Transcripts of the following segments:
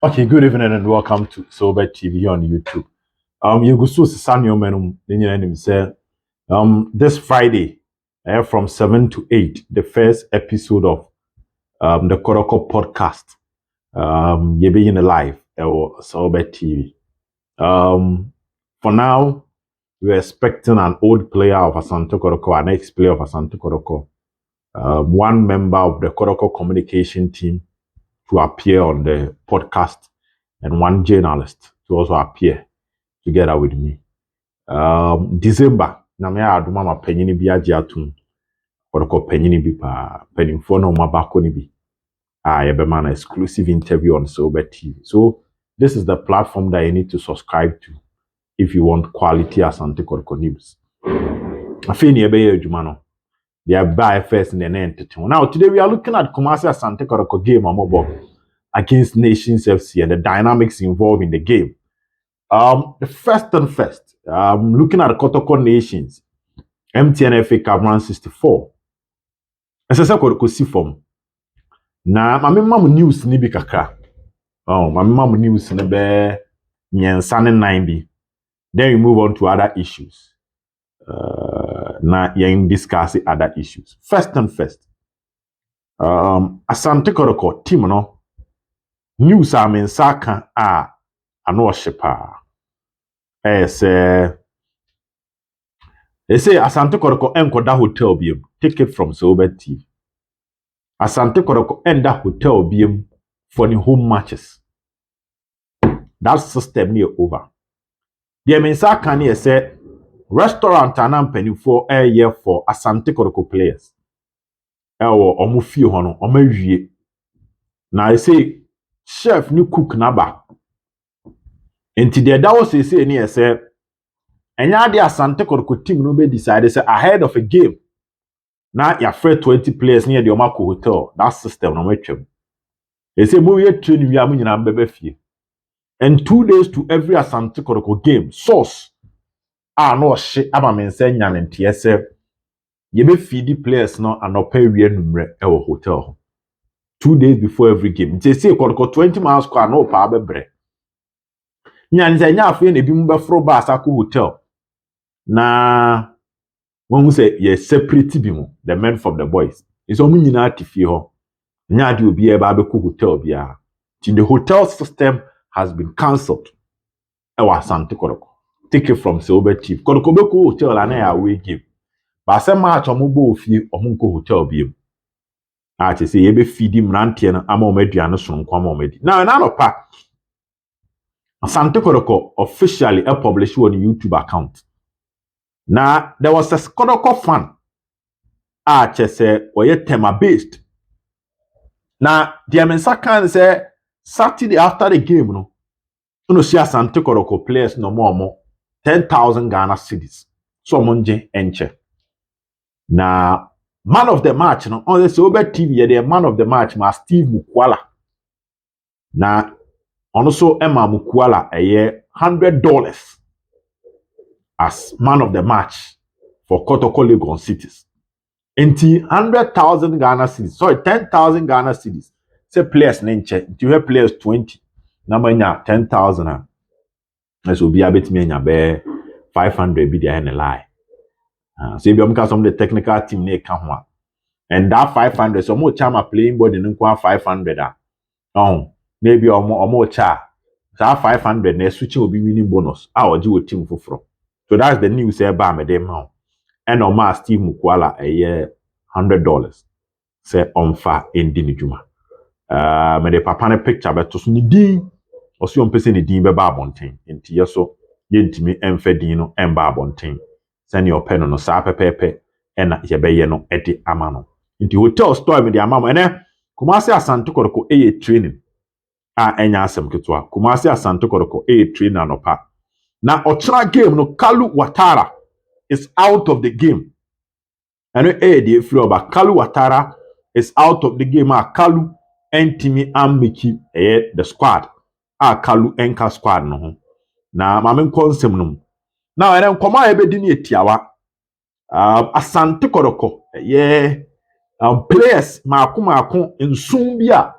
Okay, good evening and welcome to Sober TV on YouTube. You go so Sanyo Menum, say, this Friday, from 7 to 8, the first episode of the Kotoko podcast. You're being live or Sober TV. For now, we're expecting an old player of Asante Kotoko, an ex-player of Asante Kotoko, one member of the Kotoko communication team to appear on the podcast, and one journalist to also appear together with me. December, na me aduma ma panyini bi agye atum. Kodoko panyini bi pa panimfo no mabako ni bi. Yebema na exclusive interview on Sober TV. So this is the platform that you need to subscribe to if you want quality Asante Kotoko news. Afeni ebeye adwuma no. They are by first in the entertainment. Now today we are looking at Kumasi Asante Kotoko game on against Nations FC and the dynamics involved in the game. The first and first, looking at the Kotoko Nations, MTN FA Cup round 64. As I said, Kotoko si form. Na mami mamu news ni bi kakra. Mami mamu news ni be nyensa ne 9 bi. Then we move on to other issues. Na yen discuss other issues. First and first, Asante Kotoko team no news amensa kan ano ohyepa. They say Asante Kotoko enkoda hotel biem. Take it from Sober TV. Asante Kotoko enda hotel biem for the home matches. That system near over. The mensa can say restaurant and penny for a year for Asante Kotoko players. Omo fie hono, omo wie. Na I say chef ni cook naba. Enti the that was say ni say enya de Asante Kotoko team no be decide say ahead of a game. Now your afraid 20 players near the Omako hotel. That system no matchem. They say mo ye train we am nyina bebe fie. And 2 days to every Asante Kotoko game. Source no hye aba men say nya ntie say ye be feed the players no anopa wie numre e wo hotel. 2 days before every game. They say Kotoko 20 miles kwa no pa bebre. Nya nze nya afie na bi mu be fro ba asako hotel. Na when we say ye separate bi mu, the men from the boys. It's omu nyina atifie ho. Nya de obi e ba be ko hotel bia. The hotel system has been cancelled. Ewa Asante Kotoko. Take it from Sober Chief. Kotoko be ko hotel la na ya away game. Ba se match omo bo ofie omo ko hotel biem. Che say ye be feed mrantie no ama omo aduane so nko ama omo di. Now na no pa. Asante Kotoko officially published on YouTube account. Now there was a Kotoko fan. Che say oye tema based. Now the mensa can say Saturday after the game no. No see Asante Kotoko players no more 10,000 Ghana cedis. So monje enche. Now man of the match no on the Sober TV the man of the match ma Steve Mukwala. Now also Emma Mukwala $100 as man of the match for Kotoko Legon cities. Enti 100,000 Ghana cedis. Sorry, 10,000 Ghana cedis. Say players nenche. You have players 20. Number nya 10,000. So be a bit me nya be 500 be there in a lie. So if you come some the technical team ne ka ho. And that 500 so mo chama playing board in kwa 500 maybe omo cha. So 500 na switch will be winning bonus. Oji wo team foforo. So that's the news say ba me dem now. And Oma Steve Mukwala $100. Say onfa endi ni djuma. Me de papa ne picture beto so ni din. Osi on pese ni din be ba abonten. Enti yeso yentimi emfa din no emba abonten. Sani openo no sa pepepe ena yebeye no edi amano. Enti hotel store me de amamo ene Kumasi Asante Kotoko training. Enya asem ketwa. Kumasi Asante Kotoko training anopa. Na ochra game no Kalu Watara is out of the game. And the flow about Kalu Watara is out of the game. Kalu Entimi Amiki the squad. Kalu Enka squad no. Na mamen konsem no. Now and then come ebedini etiawa. Asante Kotoko players mako nsum bia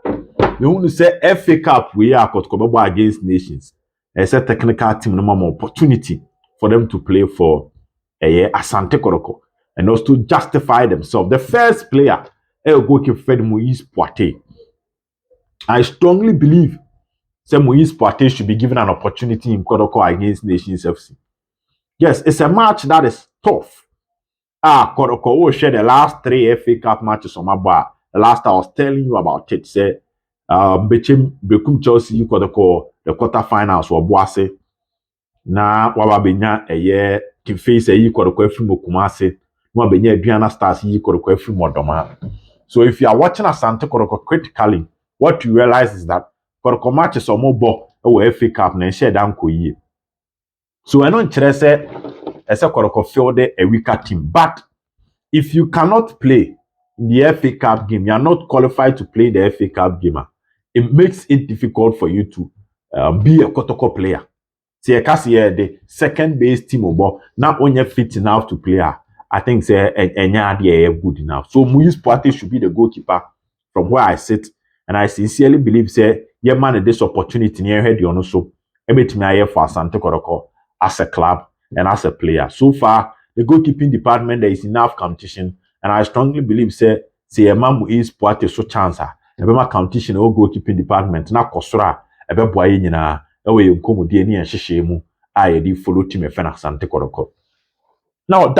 you want to say FA Cup we are Kotoko against nations. It's a technical team no more opportunity for them to play for Asante Kotoko and also to justify themselves. The first player, El Goki Fed Moise Poite. I strongly believe that Moise Poite should be given an opportunity in Kotoko against Nations FC. Yes, it's a match that is tough. Kotoko will share the last 3 FA Cup matches on my bar. The last I was telling you about it, say, Bekum Chelsea Kotoko, the quarterfinals were Boase. Na wababenya Kifeise Kotoko efiri Mokumase. Wabenya Aduana Stars Kotoko efiri Modoma. So if you are watching Asante Kotoko critically, what you realize is that Kotoko matches or more ball FA Cup na share down ko yi. So I don't say Kotoko field a weaker team, but if you cannot play the FA Cup game, you are not qualified to play the FA Cup game. It makes it difficult for you to be a Kotoko player. See, the second base team not only fit enough to play. I think say good enough. So Moise Poite should be the goalkeeper from where I sit, and I sincerely believe say yeah man this opportunity near head you so everything I for Asante Kotoko as a club and as a player. So far, the goalkeeping department there is enough competition, and I strongly believe say a man Moise Poite so chance a competition or goalkeeping department na kosora ebe boye nyina ewe nkomodie ne yenhyehyɛ mu a yɛde follow team efe na Asante Kotoko. Now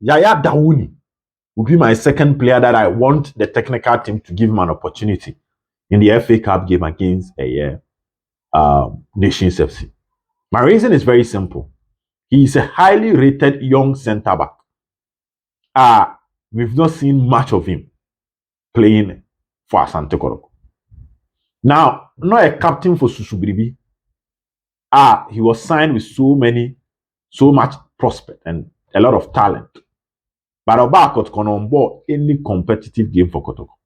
Yaya Dawuni will be my second player that I want the technical team to give him an opportunity in the FA Cup game against Nations FC. My reason is very simple. He is a highly rated young centre back. We've not seen much of him playing for Asante Kotoko. Now, not a captain for Susubiribi. He was signed with so much prospect and a lot of talent. But Oba Kotoko on board any competitive game for Kotoko.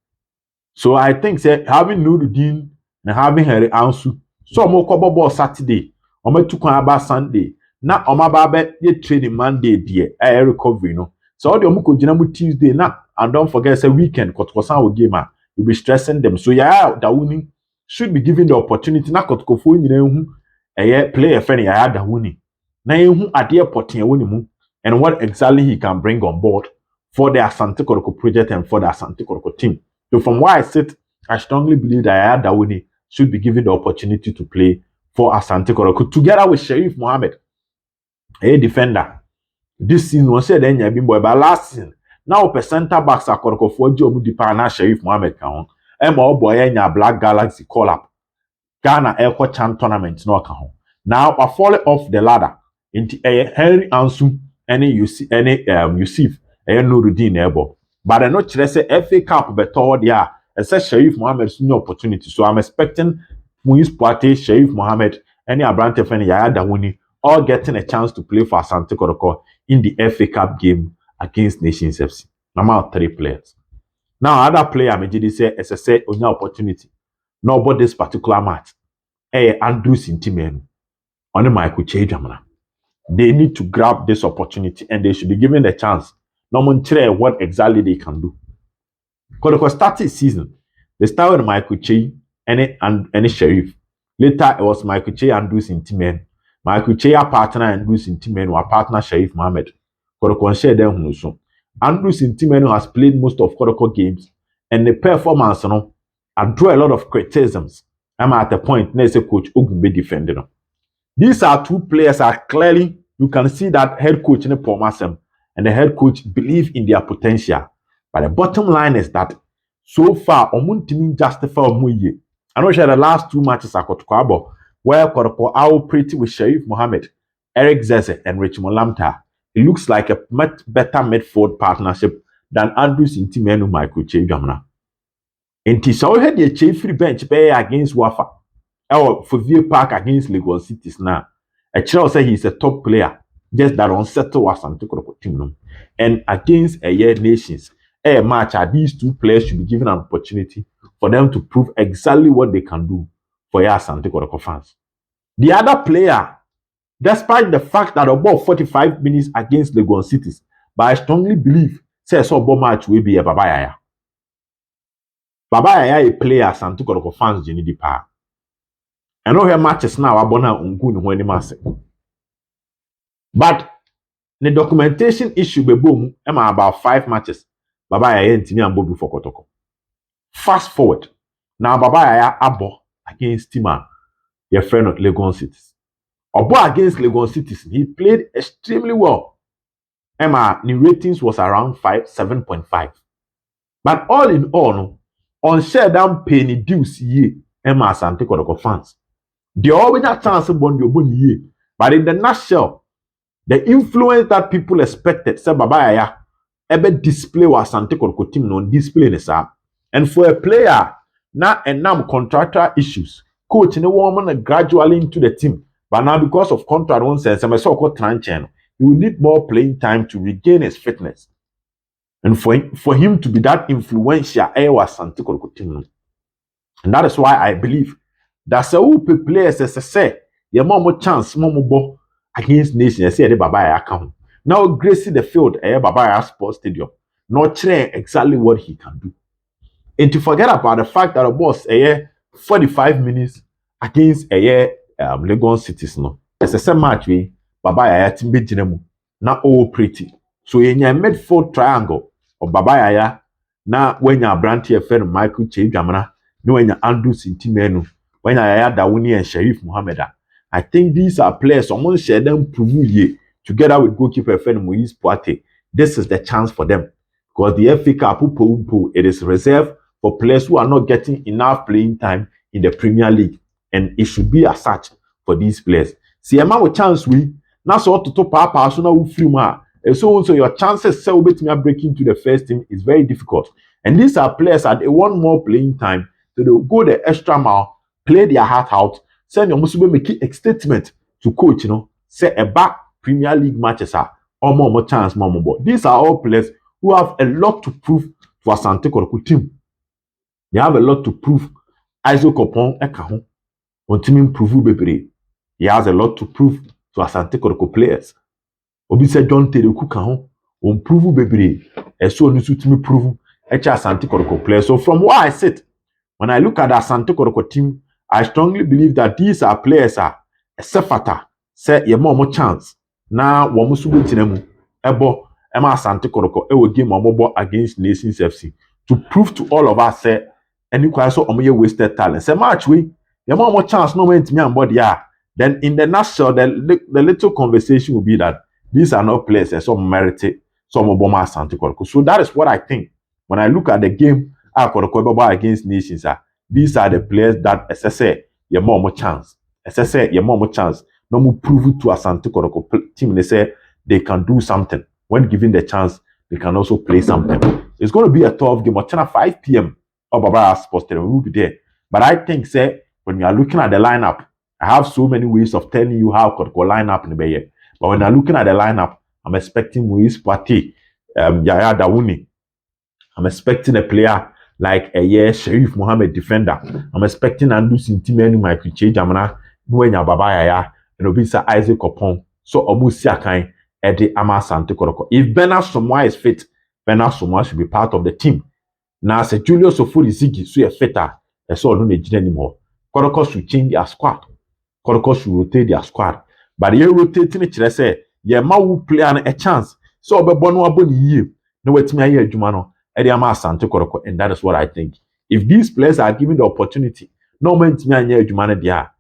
So I think say having Nuruddin and having Harry Ansu, so mo kobo ball Saturday, or me tukwan aba Sunday, na omaba ye training Monday there, recovery no. So all the omuko jina mu Tuesday na, and don't forget say weekend Kotoko san wo game you'll be stressing them. So yeah, Dawuni should be given the opportunity na Kotoko fo nyina hu player friend Yaya Dawuni. Na hu ade poten woni mu and what exactly he can bring on board for the Asante Kotoko project and for the Asante Kotoko team. So from where I sit, I strongly believe that Yaya Dawuni should be given the opportunity to play for Asante Kotoko together with Sharif Mohammed, a defender. This season was said then boy, but last season now per center backs are Kotoko for Joe Mudipana Sharif Mohammed count. Boy Black Galaxy call up. Ghana Air Chan tournament no count. Now I fall off the ladder into Henry Ansu Yusuf Nuruddin Ebo. But I know say FA Cup better there. I said Sharif Mohammed's new opportunity. So I'm expecting Moise Poite, Sharif Mohammed, any Abrante Feni, Yaya Dawuni, all getting a chance to play for Asante Kotoko in the FA Cup game against Nations FC. Number 3 players. Now other player I say SSA on your opportunity. No about this particular match. Andrew Sintimenu on Michael Chejamana. They need to grab this opportunity and they should be given the chance. No one tell what exactly they can do. Kotoko started season. They started with Michael Che and Sheriff. Later it was Michael Che and Bruce Intimen. Michael Che a partner and Bruce Intimen were partner Sharif Mohammed. Kotoko share them so. Andrew Intimen has played most of Kotoko games and the performance draw a lot of criticisms. I'm at the point next coach Ogumbe defending them. These are 2 players are clearly, you can see that head coach in the Pomasem and the head coach believe in their potential. But the bottom line is that so far, Omuntimi justify Omuye. I know the last 2 matches are Kotoko where Kotoko are operating with Sharif Mohammed, Eric Zeze, and Richmond Lamta. It looks like a much better midfield partnership than Andrews Intimenu Michael Che Jamna. And Tisha had the Che free bench pay against Wafa. For Vie Park against Lagos Cities now. A child say he's a top player, just that unsettled was Asante Kotoko team. And against nations, a match these 2 players should be given an opportunity for them to prove exactly what they can do for Asante Kotoko fans. The other player, despite the fact that about 45 minutes against Lagos Cities, but I strongly believe say so match will be a Babayaya. Baba Yaya a player Asante Kotoko fans Jenny Dipa. I know her matches now abona ungu ni hwani mase. But the documentation issue be boom about 5 matches. Baba Yaya ntimi ambo before Kotoko. Fast forward. Now Baba Yaya abo against Tima, your friend of Legon Cities. Obo against Legon Cities, he played extremely well. Emma, the ratings was around 7.5. But all in all, no, on share down penny dues ye, Emma Asante Kotoko fans. They always have chance on the oboni ye. But in the nutshell, the influence that people expected, say Baba Yaya, ebe display was Asante Kotoko team on display ne sa. And for a player, now and now contractual issues, coach no woman gradually into the team. But now because of contract one sense, I'm a so-called transfer, he will need more playing time to regain his fitness. And for him to be that influential, was Asante Kotoko team. And that is why I believe that so players say, you more chance, more against nation, say the Baba Yaya account. Now gracing the field, Baba Yaya Sports Stadium, not train exactly what he can do. And to forget about the fact that the boss 45 minutes against Legon Cities no. It's a same match we Baba Yaya timbe jinemu na all pretty. So in your midfield triangle of Baba Yaya na when your brand here friend Michael Chejamana, no when your Andrews Intimenu, when Yaya Dawuni and Sheriff Mohammed. I think these are players someone share them prove together with goalkeeper friend Moise Poate. This is the chance for them. Because the FA Cup, it is reserved for players who are not getting enough playing time in the Premier League. And it should be as such for these players. See, a man with chance, we now so to papa, so now free ma. So your chances to break into the first team is very difficult. And these are players that they want more playing time, so they'll go the extra mile, play their heart out, send your Musube make a statement to coach, say a back Premier League matches are or more chance, more. These are all players who have a lot to prove to Asante Kotoko team. They have a lot to prove. Isaac Opon Ekaho, on team improve bebre. He has a lot to prove to Asante Kotoko players. Obi said John Tereku Kaho, on prove bebre. And so on to prove Asante Kotoko players. So from where I sit, when I look at the Asante Kotoko team, I strongly believe that these are players are a sefata, say ye more chance. Now, Wamusubu Tinemu, Ebo, Emma Asante Kotoko, will game Omobo against Nations FC to prove to all of us, say, any question omoye wasted talent. Say, match we, ye more chance, no way to me and body. Then in the nutshell, the little conversation will be that these are not players and some merited, some Obama Asante Kotoko. So that is what I think. When I look at the game, Kotoko against Nations, these are the players that SSA ye more chance. SSA ye more chance. No more prove to Asante Kotoko team. They say they can do something. When given the chance, they can also play something. It's going to be a 12 game. Or 5 p.m. Baba Sports Stadium will be there. But I think, say, when you are looking at the lineup, I have so many ways of telling you how Kotoko line up in the year. But when I'm looking at the lineup, I'm expecting Moise Poate, Yaya Dawuni. I'm expecting a player like Sheriff Mohammed defender. I'm expecting Andrews Intimenu, Michael Chejamana, Nwenya Baba Yaya, and Obisa Isaac Opon. So Obusi Akan, Eddie Ama Asante Kotoko. If Bernard Somoa is fit, Bernard Somoa should be part of the team. Now, say Julius Ofori Ziggy, so a fitter, and so don't need anymore. Kotoko should change their squad. Kotoko should rotate their squad. But you rotating it, say, yeah, ma will play a chance. So Obebono Aboni ye, no wait me a year, Jumano. And that is what I think. If these players are given the opportunity, no man to me and Jumana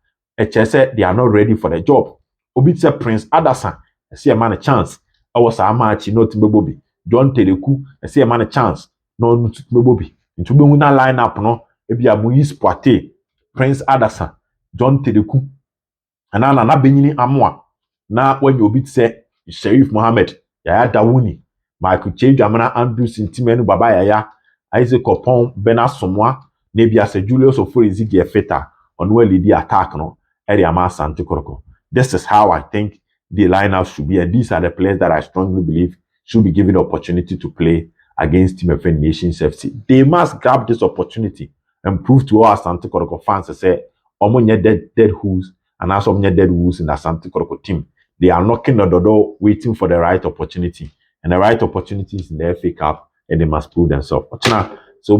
they are not ready for the job. Obitse Prince Adasan, I see a man a chance. I was a match, no to Bobby. John Teleku, I see a man a chance. No to Bobby. Into Buna line up, no, if you are Moise Poate, Prince Adasan, John Teleku, and Anna Benini Amwa. Now, when you bit say Sheriff Mohammed, Yaya Dawuni, Michael Chejamana, Andrews Intimenu, Baba Yaya, Isaac Opon, Bernard Somoa, maybe as a Julius Ofori Ziggy Feta, on where the attack, no, Eriama Asante Kotoko. This is how I think the lineup should be, and these are the players that I strongly believe should be given the opportunity to play against Team FN Nations FC. They must grab this opportunity and prove to all Asante Kotoko fans to say, Omonye dead who's and also dead who's in the Asante Kotoko team. They are knocking on the door, waiting for the right opportunity. And the right opportunity is in the FA Cup, and they must prove themselves. So,